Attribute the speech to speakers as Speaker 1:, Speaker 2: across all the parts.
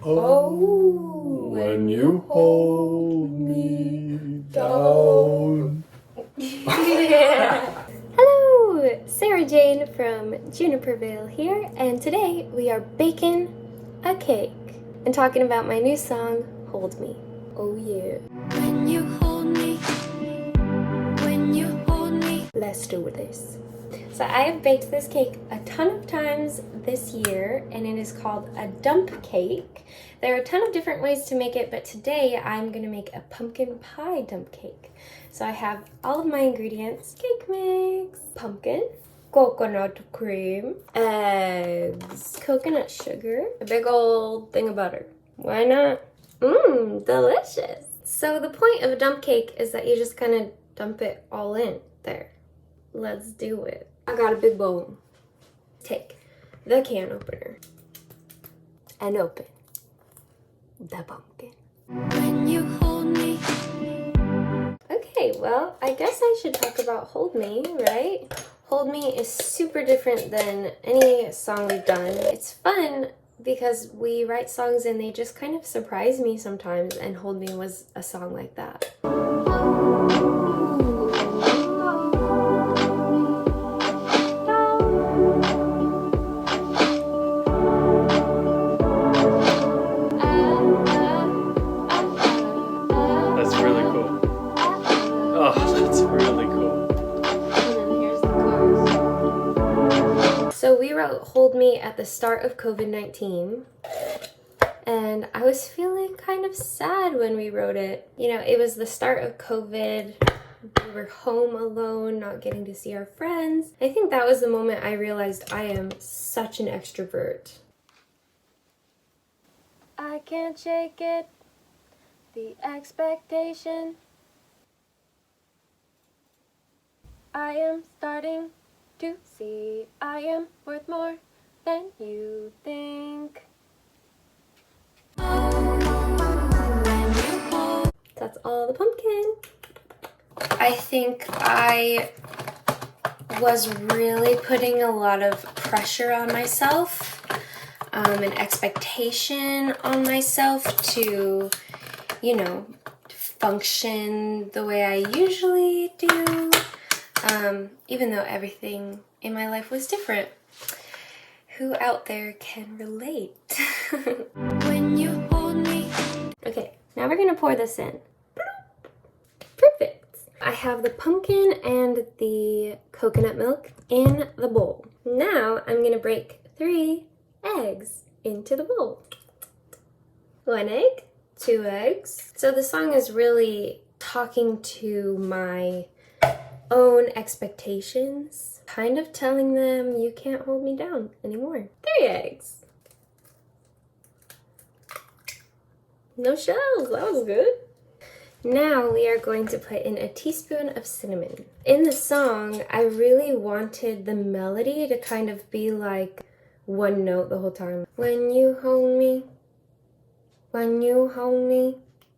Speaker 1: Oh, when you hold me down.
Speaker 2: Hello, Sarah Jane from Juniper Vlogs here, and today we are baking a cake and talking about my new song, Hold Me. Oh yeah. When you hold me, when you hold me. Let's do this. So I have baked this cake a ton of times this year, and it is called a dump cake. There are a ton of different ways to make it, but today I'm going to make a pumpkin pie dump cake. So I have all of my ingredients: cake mix, pumpkin, coconut cream, eggs, coconut sugar, a big old thing of butter. Why not? Mmm, delicious. So the point of a dump cake is that you just kind of dump it all in there. Let's do it. I got a big bowl. Take the can opener and open the pumpkin. When you hold me. Okay, well, I guess I should talk about Hold Me, right? Hold Me is super different than any song we've done. It's fun because we write songs and they just kind of surprise me sometimes, and Hold Me was a song like that.
Speaker 1: That's really cool. Oh, that's really cool.
Speaker 2: And then here's the chorus. So we wrote Hold Me at the start of COVID-19. And I was feeling kind of sad when we wrote it. You know, it was the start of COVID. We were home alone, not getting to see our friends. I think that was the moment I realized I am such an extrovert. I can't shake it, the expectation. I am starting to see I am worth more than you think. That's all the pumpkin. I think I was really putting a lot of pressure on myself, an expectation on myself to, you know, function the way I usually do, even though everything in my life was different. Who out there can relate? When you hold me. Okay, now we're gonna pour this in. Perfect. I have the pumpkin and the coconut milk in the bowl. Now I'm gonna break 3 eggs into the bowl. 1 egg, 2 eggs. So the song is really talking to my own expectations, kind of telling them you can't hold me down anymore. 3 eggs. No shells, that was good. Now we are going to put in a teaspoon of cinnamon. In the song, I really wanted the melody to kind of be like one note the whole time. When you hold me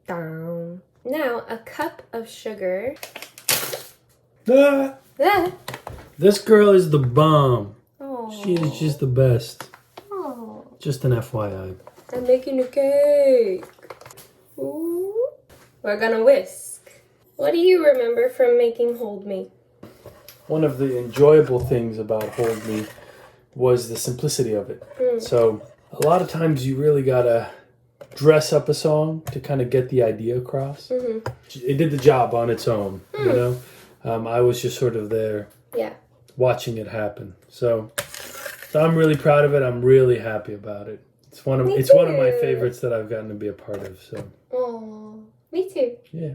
Speaker 2: down. Now a cup of sugar.
Speaker 1: Ah, this girl is the bomb.
Speaker 2: Oh.
Speaker 1: She is just the best.
Speaker 2: Oh.
Speaker 1: Just an FYI.
Speaker 2: I'm making a cake. Ooh. We're gonna whisk. What do you remember from making Hold Me?
Speaker 1: One of the enjoyable things about Hold Me was the simplicity of it. So a lot of times you really gotta dress up a song to kind of get the idea across. It did the job on its own, you know? I was just sort of there watching it happen. So I'm really proud of it. I'm really happy about it. It's one of my favorites that I've gotten to be a part of. So.
Speaker 2: Oh, me too.
Speaker 1: Yeah.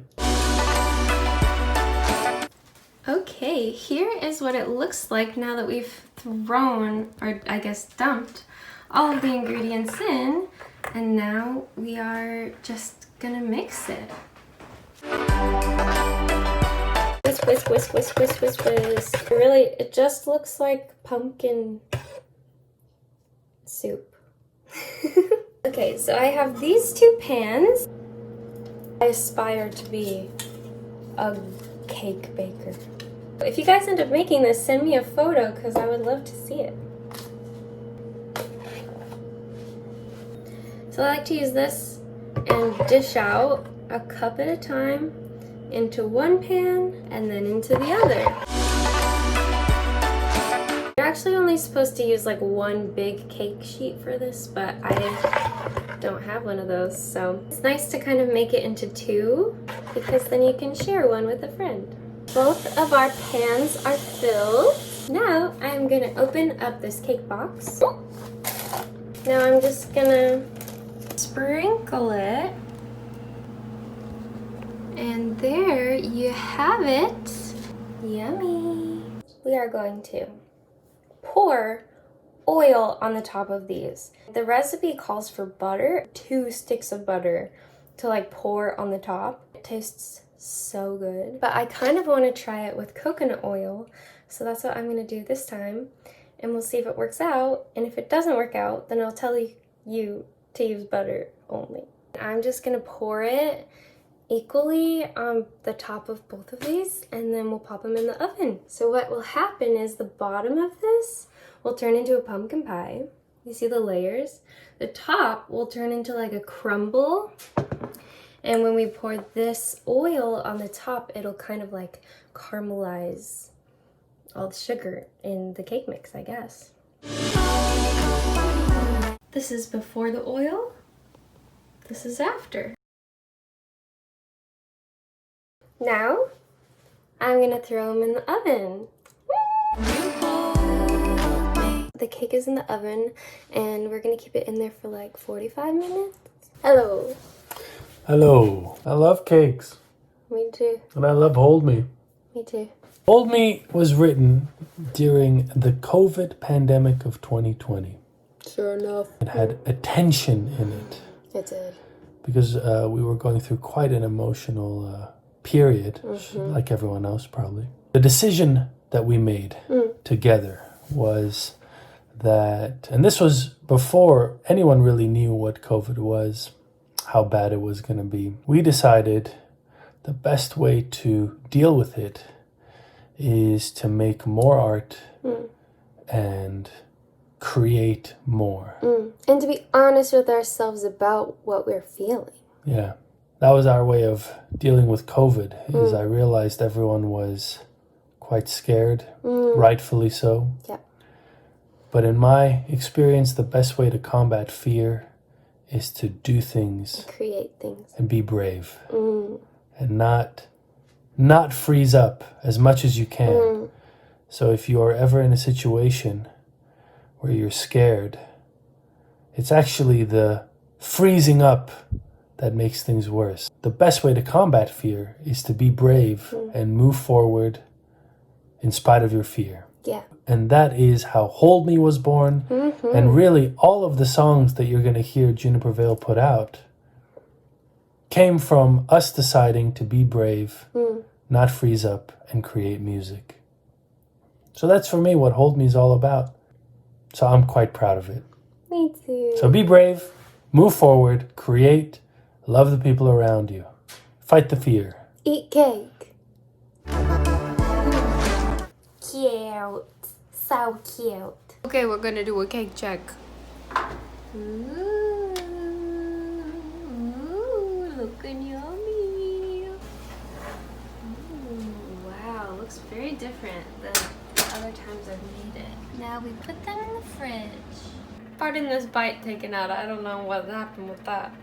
Speaker 2: Okay, here is what it looks like now that we've thrown, or I guess dumped, all of the ingredients in, and now we are just gonna mix it. Whisk, whisk, whisk, whisk, whisk, whisk, whisk. Really, it just looks like pumpkin soup. Okay, so I have these 2 pans. I aspire to be a cake baker. If you guys end up making this, send me a photo because I would love to see it. So So I like to use this and dish out a cup at a time into one pan and then into the other. You're actually only supposed to use like one big cake sheet for this, but I don't have one of those, so it's nice to kind of make it into two because then you can share one with a friend. Both of our pans are filled. Now I'm gonna open up this cake box. Now I'm just gonna sprinkle it. And there you have it. Yummy. We are going to pour oil on the top of these. The recipe calls for butter, 2 sticks of butter to like pour on the top. It tastes so good. But I kind of want to try it with coconut oil, so that's what I'm going to do this time. And we'll see if it works out. And if it doesn't work out, then I'll tell you to use butter only. I'm just going to pour it equally on the top of both of these, and then we'll pop them in the oven. So what will happen is the bottom of this will turn into a pumpkin pie. You see the layers? The top will turn into like a crumble, and when we pour this oil on the top, it'll kind of like caramelize all the sugar in the cake mix, I guess. This is before the oil. This is after. Now, I'm gonna throw them in the oven. The cake is in the oven, and we're gonna keep it in there for like 45 minutes. Hello.
Speaker 1: Hello. I love cakes.
Speaker 2: Me too.
Speaker 1: And I love Hold Me.
Speaker 2: Me too.
Speaker 1: Hold Me was written during the COVID pandemic of 2020.
Speaker 2: Sure enough.
Speaker 1: It had attention in it.
Speaker 2: It did.
Speaker 1: Because we were going through quite an emotional period, like everyone else probably. The decision that we made together was that, and this was before anyone really knew what COVID was, how bad it was going to be. We decided the best way to deal with it is to make more art and create more.
Speaker 2: And to be honest with ourselves about what we're feeling.
Speaker 1: Yeah. That was our way of dealing with COVID, is I realized everyone was quite scared, rightfully so.
Speaker 2: Yep.
Speaker 1: But in my experience, the best way to combat fear is to do things.
Speaker 2: Create things.
Speaker 1: And be brave. And not freeze up as much as you can. So if you are ever in a situation where you're scared, it's actually the freezing up that makes things worse. The best way to combat fear is to be brave and move forward in spite of your fear.
Speaker 2: Yeah.
Speaker 1: And that is how Hold Me was born. And really, all of the songs that you're going to hear Juniper Vale put out came from us deciding to be brave, not freeze up, and create music. So that's for me what Hold Me is all about. So I'm quite proud of it.
Speaker 2: Me too.
Speaker 1: So be brave, move forward, create, love the people around you. Fight the fear.
Speaker 2: Eat cake. Cute. So cute. Okay, we're gonna do a cake check. Ooh, looking yummy. Ooh, wow, looks very different than the other times I've made it. Now we put them in the fridge. Pardon this bite taken out. I don't know what happened with that.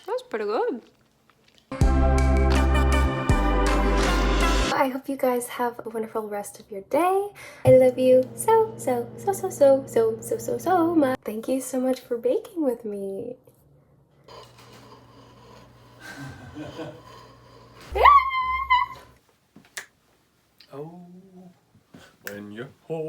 Speaker 2: That's pretty good. I hope you guys have a wonderful rest of your day. I love you so much. Thank you so much for baking with me.
Speaker 1: Oh, when you hold